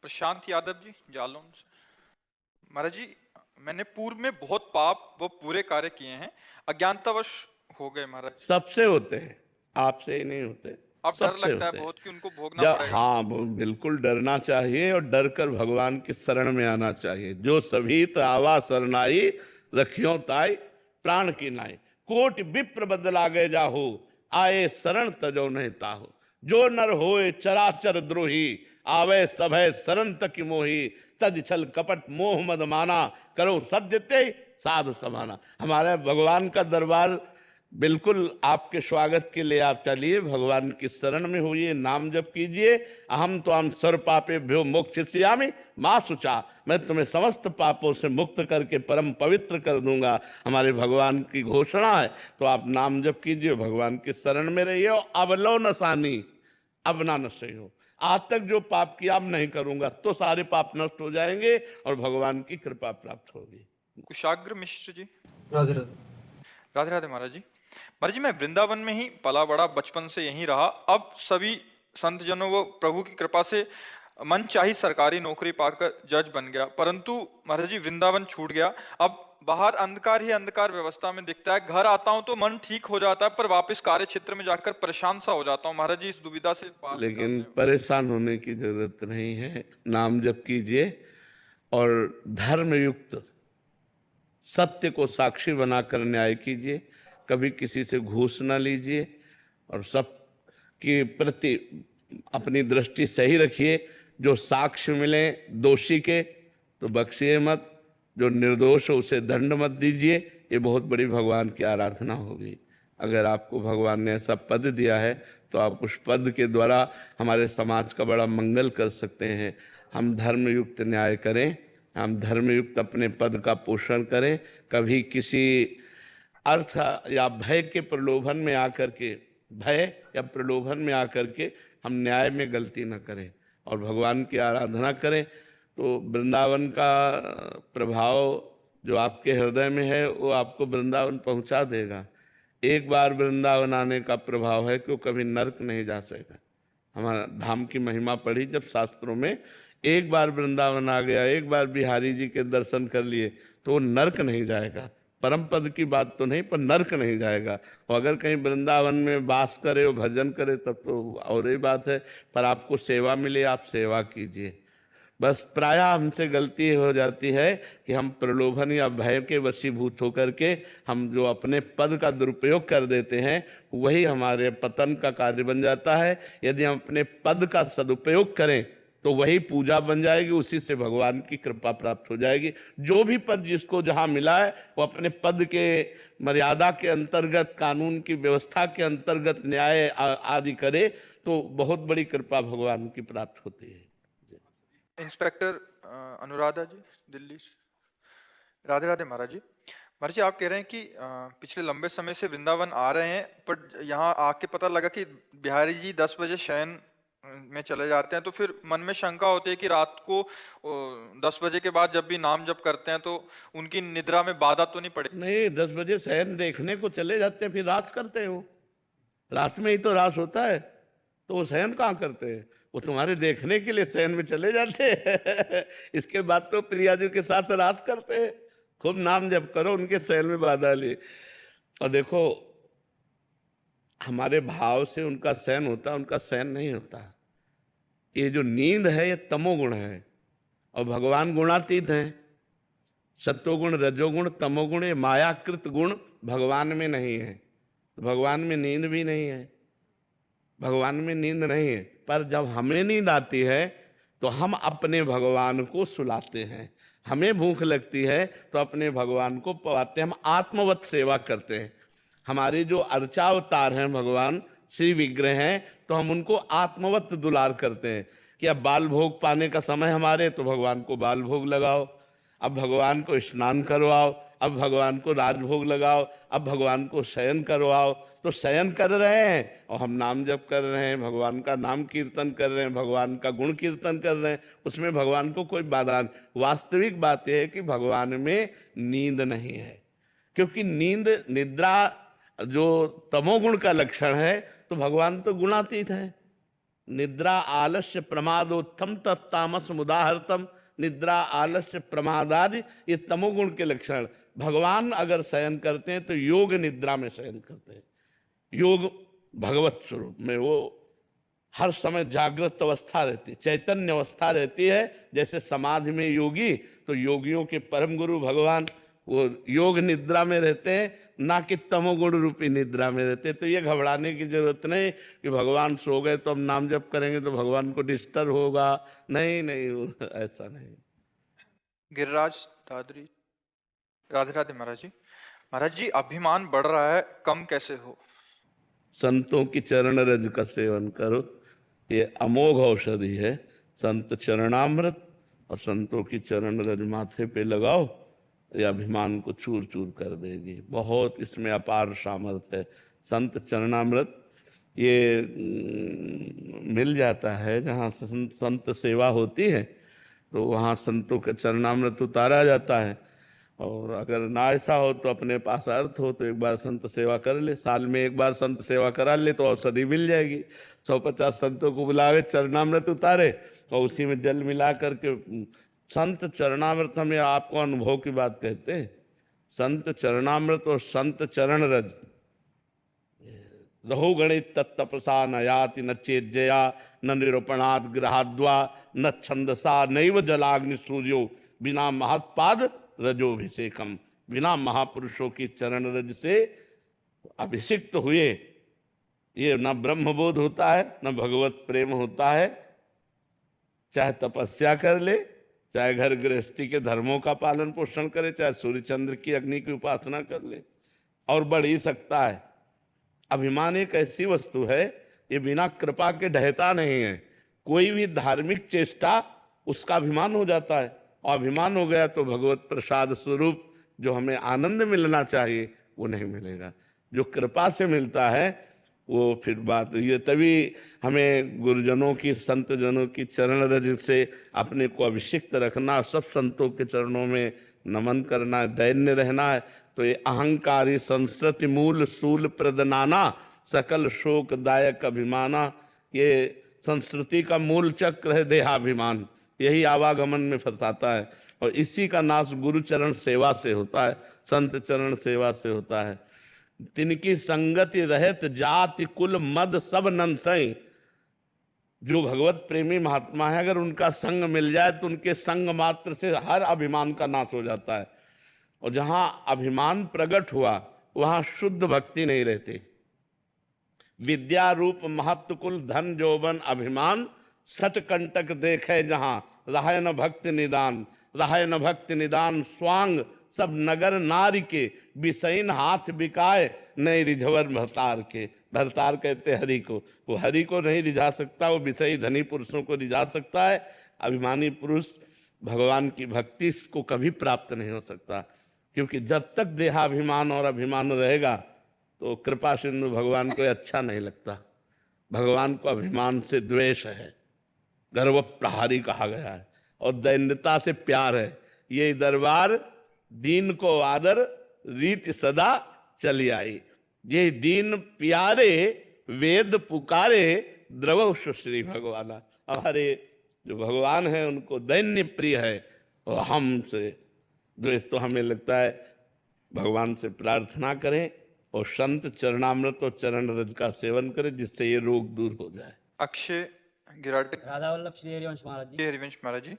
प्रशांत यादव जी, जालौन से। महाराज जी, मैंने पूर्व में बहुत पाप व पूरे कार्य किए हैं, अज्ञानतावश हो गए महाराज। सबसे होते हैं, आपसे ही नहीं होते, अब डर सबसे लगता है होते हैं। बहुत कि उनको भोगना जब पड़ेगा। हाँ, बिल्कुल डरना चाहिए और डर कर भगवान की शरण में आना चाहिए। जो सभीत आवा सरनाई, रखियो ताई प्राण की नाई। कोट विप्र बदला गए जाहो, आए शरण तजो नहीं ताहो। जो नर होए चराचर द्रोही, आवे सभय शरण तक मोही। तज छल कपट मोह मद माना, करो सद्यते साधु समाना। हमारे भगवान का दरबार बिल्कुल आपके स्वागत के लिए। आप चलिए, भगवान की शरण में होइए, नाम जप कीजिए। अहम तो हम सर्व पापेभ्यो मोक्षयिष्यामि मां शुचा। मैं तुम्हें समस्त पापों से मुक्त करके परम पवित्र कर दूंगा, हमारे भगवान की घोषणा है। तो आप नाम जप कीजिए, भगवान की शरण में रहिए। अब लो नसानी, अब ना नशे हो। आज तक जो पाप किया अब नहीं करूंगा, तो सारे पाप नष्ट हो जाएंगे और भगवान की कृपा प्राप्त होगी। कुशाग्र मिश्र जी। राधे राधे। राधे राधे महाराज जी। महाराज जी, मैं वृंदावन में ही पला बड़ा, बचपन से यहीं रहा। अब सभी संत जनों व प्रभु की कृपा से मन चाही सरकारी नौकरी पाकर जज बन गया, परंतु महाराज जी वृंदावन छूट गया। अब बाहर अंधकार ही अंधकार व्यवस्था में दिखता है। घर आता हूं तो मन ठीक हो जाता है, पर वापस कार्य क्षेत्र में जाकर परेशान सा हो जाता हूँ। महाराज जी, इस दुविधा से पार लेकिन निकालने में। परेशान होने की जरूरत नहीं है। नाम जप कीजिए और धर्मयुक्त सत्य को साक्षी बनाकर न्याय कीजिए। कभी किसी से घूस न लीजिए और सब के प्रति अपनी दृष्टि सही रखिए। जो साक्ष्य मिले दोषी के तो बख्शिए मत, जो निर्दोष हो उसे दंड मत दीजिए। ये बहुत बड़ी भगवान की आराधना होगी। अगर आपको भगवान ने ऐसा पद दिया है तो आप उस पद के द्वारा हमारे समाज का बड़ा मंगल कर सकते हैं। हम धर्मयुक्त न्याय करें, हम धर्मयुक्त अपने पद का पोषण करें। कभी किसी अर्थ या भय के प्रलोभन में आकर के, भय या प्रलोभन में आकर के हम न्याय में गलती न करें और भगवान की आराधना करें। तो वृंदावन का प्रभाव जो आपके हृदय में है वो आपको वृंदावन पहुंचा देगा। एक बार वृंदावन आने का प्रभाव है कि वो कभी नरक नहीं जा सकेगा। हमारा धाम की महिमा पढ़ी जब शास्त्रों में, एक बार वृंदावन आ गया, एक बार बिहारी जी के दर्शन कर लिए तो वो नरक नहीं जाएगा। परम पद की बात तो नहीं, पर नरक नहीं जाएगा। और अगर कहीं वृंदावन में वास करे और भजन करे तब तो और ही बात है। पर आपको सेवा मिले, आप सेवा कीजिए। बस प्रायः हमसे गलती हो जाती है कि हम प्रलोभन या भय के वशीभूत होकर के हम जो अपने पद का दुरुपयोग कर देते हैं वही हमारे पतन का कार्य बन जाता है। यदि हम अपने पद का सदुपयोग करें तो वही पूजा बन जाएगी, उसी से भगवान की कृपा प्राप्त हो जाएगी। जो भी पद जिसको जहाँ मिला है वो अपने पद के मर्यादा के अंतर्गत, कानून की व्यवस्था के अंतर्गत न्याय आदि करे तो बहुत बड़ी कृपा भगवान की प्राप्त होती है। इंस्पेक्टर अनुराधा जी, दिल्ली से। राधे राधे महाराज जी। महाराज जी, आप कह रहे हैं कि पिछले लंबे समय से वृंदावन आ रहे हैं, पर यहाँ आके पता लगा कि बिहारी जी 10 बजे शयन में चले जाते हैं, तो फिर मन में शंका होती है कि रात को 10 बजे के बाद जब भी नाम जप करते हैं तो उनकी निद्रा में बाधा तो नहीं पड़ेगी? नहीं, 10 बजे शयन देखने को चले जाते हैं, फिर रास करते हो। रात में ही तो रास होता है, तो वो शयन कहाँ करते हैं? वो तुम्हारे देखने के लिए शयन में चले जाते हैं। इसके बाद तो प्रिया जी के साथ रास करते हैं। खूब नाम जप करो, उनके शयन में बाधा ले। और देखो, हमारे भाव से उनका शयन होता, उनका शयन नहीं होता। ये जो नींद है ये तमोगुण है और भगवान गुणातीत हैं। सत्वगुण, रजोगुण, तमोगुण, ये मायाकृत गुण भगवान में नहीं है। भगवान में नींद भी नहीं है, भगवान में नींद नहीं है। पर जब हमें नींद आती है तो हम अपने भगवान को सुलाते हैं। हमें भूख लगती है तो अपने भगवान को पवाते हैं। हम आत्मवत सेवा करते हैं। हमारे जो अर्चावतार हैं भगवान श्री विग्रह हैं, तो हम उनको आत्मवत दुलार करते हैं कि अब बाल भोग पाने का समय हमारे, तो भगवान को बाल भोग लगाओ। अब भगवान को स्नान करवाओ, अब भगवान को राजभोग लगाओ, अब भगवान को शयन करवाओ। तो शयन कर रहे हैं और हम नाम जप कर रहे हैं, भगवान का नाम कीर्तन कर रहे हैं, भगवान का गुण कीर्तन कर रहे हैं, उसमें भगवान को कोई बाधा नहीं। वास्तविक बात यह है कि भगवान में नींद नहीं है, क्योंकि नींद, निद्रा जो तमोगुण का लक्षण है, तो भगवान तो गुणातीत है। निद्रा आलस्य प्रमादोत्थम तत्तामस मुदाहरतम। निद्रा आलस्य प्रमादादि ये तमोगुण के लक्षण। भगवान अगर शयन करते हैं तो योग निद्रा में शयन करते हैं। योग भगवत स्वरूप में वो हर समय जागृत अवस्था रहती है, चैतन्य अवस्था रहती है। जैसे समाधि में योगी, तो योगियों के परम गुरु भगवान वो योग निद्रा में रहते हैं, ना कि तमोगुण रूपी निद्रा में रहते हैं। तो ये घबराने की जरूरत नहीं कि भगवान सो गए तो हम नाम जप करेंगे तो भगवान को डिस्टर्ब होगा। नहीं नहीं, ऐसा नहीं। गिरिराज दादरी, राधे राधे महाराज जी। महाराज जी, अभिमान बढ़ रहा है, कम कैसे हो? संतों की चरण रज का सेवन करो, ये अमोघ औषधि है। संत चरणामृत और संतों की चरण रज माथे पे लगाओ, ये अभिमान को चूर चूर कर देगी। बहुत इसमें अपार सामर्थ्य है। संत चरणामृत ये मिल जाता है जहाँ संत सेवा होती है, तो वहाँ संतों का चरणामृत उतारा जाता है। और अगर ना ऐसा हो तो अपने पास अर्थ हो तो एक बार संत सेवा कर ले, साल में एक बार संत सेवा करा ले तो औषधि मिल जाएगी। 150 संतों को बुलावे, चरणामृत उतारे और उसी में जल मिला करके। संत चरणामृत, हमें आपको अनुभव की बात कहते हैं। संत चरणामृत और संत चरण रज, रहो गणित तत्तपसा न याति न चेज्जया न निरूपणात् ग्रहाद्वा न छंदसा नैव जलाग्नि सूर्यो बिना महत्पाद रजोभिषेकम। बिना महापुरुषों की चरण रज से अभिषिक्त हुए ये न ब्रह्मबोध होता है, न भगवत प्रेम होता है। चाहे तपस्या कर ले, चाहे घर गृहस्थी के धर्मों का पालन पोषण करे, चाहे सूर्य चंद्र की अग्नि की उपासना कर ले, और बढ़ ही सकता है। अभिमान एक ऐसी वस्तु है, ये बिना कृपा के ढहता नहीं है। कोई भी धार्मिक चेष्टा उसका अभिमान हो जाता है, और अभिमान हो गया तो भगवत प्रसाद स्वरूप जो हमें आनंद मिलना चाहिए वो नहीं मिलेगा। जो कृपा से मिलता है वो फिर बात ये, तभी हमें गुरुजनों की, संत जनों की चरण रज से अपने को अभिषिक्त रखना, सब संतों के चरणों में नमन करना, दैन्य रहना है। तो ये अहंकारी संस्कृति मूल सूल प्रदनाना सकल शोकदायक अभिमाना, ये संस्कृति का मूल चक्र है देहाभिमान। यही आवागमन में फंसाता है, और इसी का नाश गुरु चरण सेवा से होता है, संत चरण सेवा से होता है। तिनकी संगति रहत जाति कुल मद सब नंसई। जो भगवत प्रेमी महात्मा है, अगर उनका संग मिल जाए तो उनके संग मात्र से हर अभिमान का नाश हो जाता है। और जहां अभिमान प्रकट हुआ वहां शुद्ध भक्ति नहीं रहती। विद्या रूप महत्व कुल धन जोबन अभिमान सत कंटक देखे जहां रहे न भक्ति निदान। रहे न भक्ति निदान स्वांग सब नगर नारी के विषयन हाथ बिकाए नहीं रिझवर भरतार के। भरतार कहते हरि को, वो हरि को नहीं रिझा सकता, वो विषयी धनी पुरुषों को रिझा सकता है। अभिमानी पुरुष भगवान की भक्ति को कभी प्राप्त नहीं हो सकता, क्योंकि जब तक देहाभिमान और अभिमान रहेगा तो कृपा सिंधु भगवान को अच्छा नहीं लगता। भगवान को अभिमान से द्वेष है, गर्व प्रहारी कहा गया है, और दैन्यता से प्यार है। ये दरबार दीन को आदर रीति सदा चली आई। ये दीन प्यारे वेद पुकारे द्रव सुश्री भगवाना। हमारे जो भगवान है उनको दैन्य प्रिय है, और हमसे द्वेष। तो हमें लगता है भगवान से प्रार्थना करें और संत चरणामृत और चरण रज का सेवन करें, जिससे ये रोग दूर हो जाए। अक्षय गिराटे, राधा वल्लभ श्री हरिवंश महाराज जी। हरिवंश महाराज जी।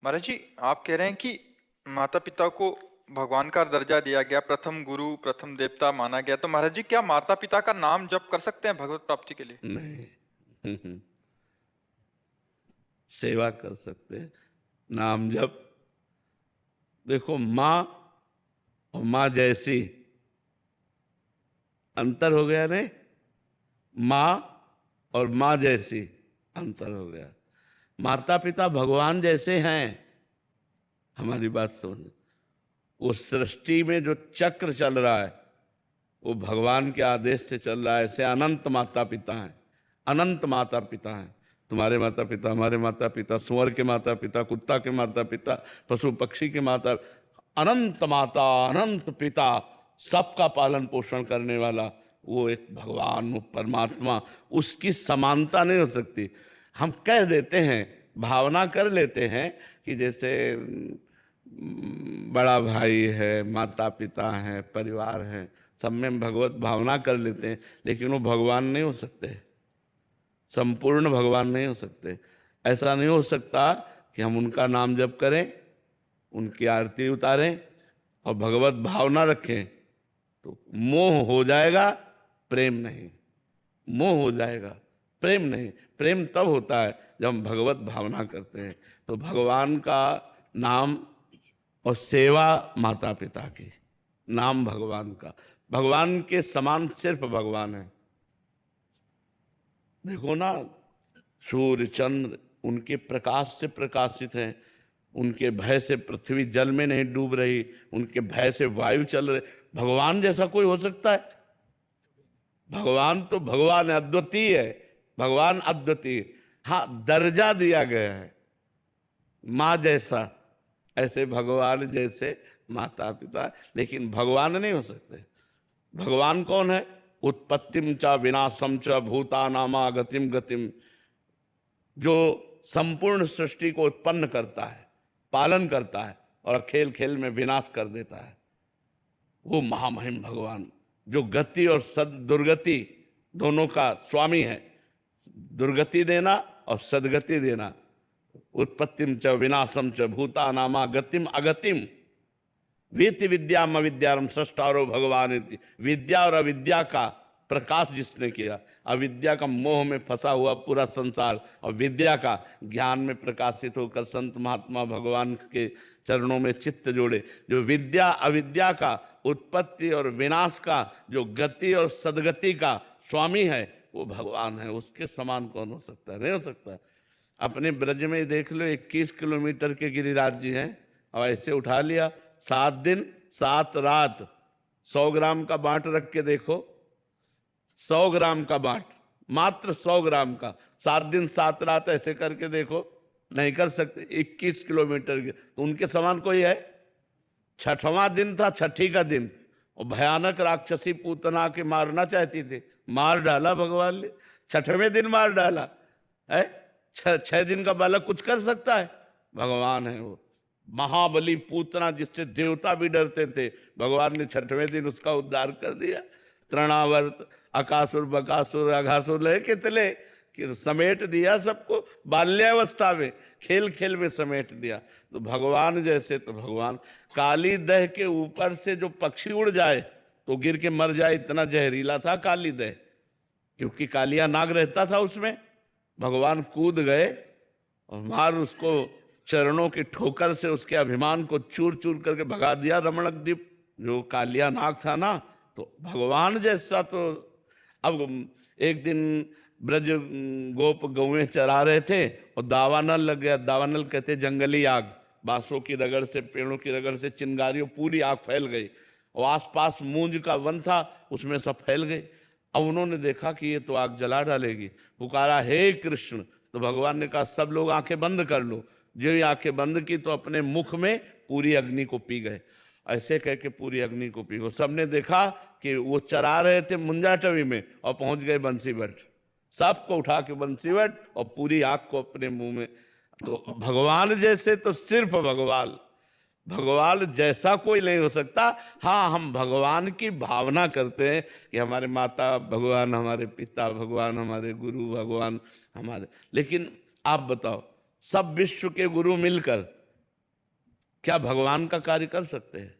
महाराज जी, आप कह रहे हैं कि माता पिता को भगवान का दर्जा दिया गया, प्रथम गुरु प्रथम देवता माना गया, तो महाराज जी क्या माता पिता का नाम जप कर सकते हैं भगवत प्राप्ति के लिए? नहीं, सेवा कर सकते हैं, नाम जप। देखो, माँ और माँ जैसी अंतर हो गया नहीं, माँ और माँ जैसी अंतर हो गया। माता पिता भगवान जैसे हैं। हमारी बात समझ, वो सृष्टि में जो चक्र चल रहा है वो भगवान के आदेश से चल रहा है। ऐसे अनंत माता पिता हैं, अनंत माता पिता हैं। तुम्हारे माता पिता, हमारे माता पिता, सुअर के माता पिता, कुत्ता के माता पिता, पशु पक्षी के माता, अनंत माता अनंत पिता, सबका पालन पोषण करने वाला वो एक भगवान, वो परमात्मा, उसकी समानता नहीं हो सकती। हम कह देते हैं, भावना कर लेते हैं कि जैसे बड़ा भाई है, माता पिता हैं, परिवार है, सब में भगवत भावना कर लेते हैं, लेकिन वो भगवान नहीं हो सकते, संपूर्ण भगवान नहीं हो सकते। ऐसा नहीं हो सकता कि हम उनका नाम जप करें, उनकी आरती उतारें और भगवत भावना रखें तो मोह हो जाएगा, प्रेम नहीं। मोह हो जाएगा, प्रेम नहीं। प्रेम तब होता है जब हम भगवत भावना करते हैं। तो भगवान का नाम और सेवा माता पिता की, नाम भगवान का, भगवान के समान सिर्फ भगवान है। देखो ना, सूर्य चंद्र उनके प्रकाश से प्रकाशित हैं, उनके भय से पृथ्वी जल में नहीं डूब रही, उनके भय से वायु चल रहे। भगवान जैसा कोई हो सकता है? भगवान तो भगवान है, अद्वितीय है, भगवान अद्वितीय। हाँ, दर्जा दिया गया है माँ जैसा, ऐसे भगवान जैसे माता पिता, लेकिन भगवान नहीं हो सकते। भगवान कौन है? उत्पत्तिम च विनाशम च भूतानामा गतिम गतिम, जो संपूर्ण सृष्टि को उत्पन्न करता है, पालन करता है और खेल खेल में विनाश कर देता है, वो महामहिम भगवान, जो गति और दुर्गति दोनों का स्वामी है। दुर्गति देना और सदगति देना। उत्पत्तिम च विनाशम च भूतानामा गतिम अगतिम, वेति विद्याम अविद्यारम सृष्टारो भगवान इति। विद्या और अविद्या का प्रकाश जिसने किया, अविद्या का मोह में फंसा हुआ पूरा संसार, और विद्या का ज्ञान में प्रकाशित होकर संत महात्मा भगवान के चरणों में चित्त जोड़े। जो विद्या अविद्या का, उत्पत्ति और विनाश का, जो गति और सदगति का स्वामी है, वो भगवान है। उसके समान कौन हो सकता है? नहीं हो सकता। अपने ब्रज में देख लो, 21 किलोमीटर के गिरिराज जी हैं, और ऐसे उठा लिया, 7 दिन 7 रात 100 ग्राम का बांट रख के देखो, 100 ग्राम का बांट, मात्र 100 ग्राम का, 7 दिन 7 रात ऐसे करके देखो, नहीं कर सकते। 21 किलोमीटर के, तो उनके समान कोई है? 6वां दिन था, छठी का दिन, और भयानक राक्षसी पूतना के मारना चाहती थी, मार डाला भगवान ने। 6वें दिन मार डाला है। 6 दिन का बालक कुछ कर सकता है? भगवान है वो। महाबली पूतना, जिससे देवता भी डरते थे, भगवान ने 6वें दिन उसका उद्धार कर दिया। तृणावर्त, अकासुर, बकासुर, अघासुर ले कितने कि समेट दिया सबको, बाल्यावस्था में खेल खेल में समेट दिया। तो भगवान जैसे तो भगवान। काली दह के ऊपर से जो पक्षी उड़ जाए तो गिर के मर जाए, इतना जहरीला था काली दह, क्योंकि कालिया नाग रहता था उसमें। भगवान कूद गए और मार उसको चरणों की ठोकर से उसके अभिमान को चूर चूर करके भगा दिया। रमणक द्वीप जो कालिया नाग था ना, तो भगवान जैसा तो। अब एक दिन ब्रज गोप गौएं चरा रहे थे और दावानल लग गया। दावानल कहते जंगली आग, बांसों की रगड़ से, पेड़ों की रगड़ से, चिंगारियों, पूरी आग फैल गई, और आसपास मूंज का वन था, उसमें सब फैल गई। अब उन्होंने देखा कि ये तो आग जला डालेगी, पुकारा हे कृष्ण। तो भगवान ने कहा सब लोग आंखें बंद कर लो। जो ही आंखें बंद की तो अपने मुख में पूरी अग्नि को पी गए। ऐसे कह के पूरी अग्नि को पी गए। सबने देखा कि वो चरा रहे थे मुंजाटवी में और पहुंच गए बंसीवट, सबको उठा के बंसीवट और पूरी आग को अपने मुंह में। तो भगवान जैसे तो सिर्फ भगवान, भगवान जैसा कोई नहीं हो सकता। हाँ, हम भगवान की भावना करते हैं कि हमारे माता भगवान, हमारे पिता भगवान, हमारे गुरु भगवान हमारे। लेकिन आप बताओ, सब विश्व के गुरु मिलकर क्या भगवान का कार्य कर सकते हैं?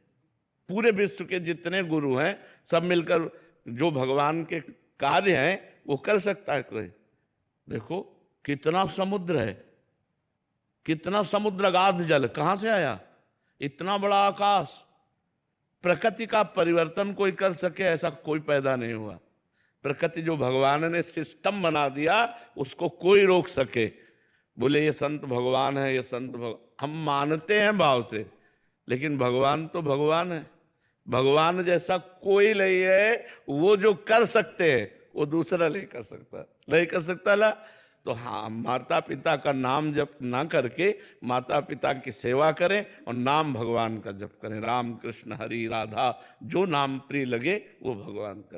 पूरे विश्व के जितने गुरु हैं सब मिलकर जो भगवान के कार्य हैं वो कर सकता है कोई? देखो कितना समुद्र है, कितना समुद्र, अगाध जल कहां से आया, इतना बड़ा आकाश। प्रकृति का परिवर्तन कोई कर सके ऐसा कोई पैदा नहीं हुआ। प्रकृति जो भगवान ने सिस्टम बना दिया उसको कोई रोक सके। बोले ये संत भगवान है, ये संत हम मानते हैं भाव से, लेकिन भगवान तो भगवान है। भगवान जैसा कोई नहीं है। वो जो कर सकते हैं वो दूसरा नहीं कर सकता, नहीं कर सकता ला। तो हाँ, माता पिता का नाम जप ना करके माता पिता की सेवा करें और नाम भगवान का जप करें। राम कृष्ण हरि राधा, जो नाम प्रिय लगे वो भगवान का।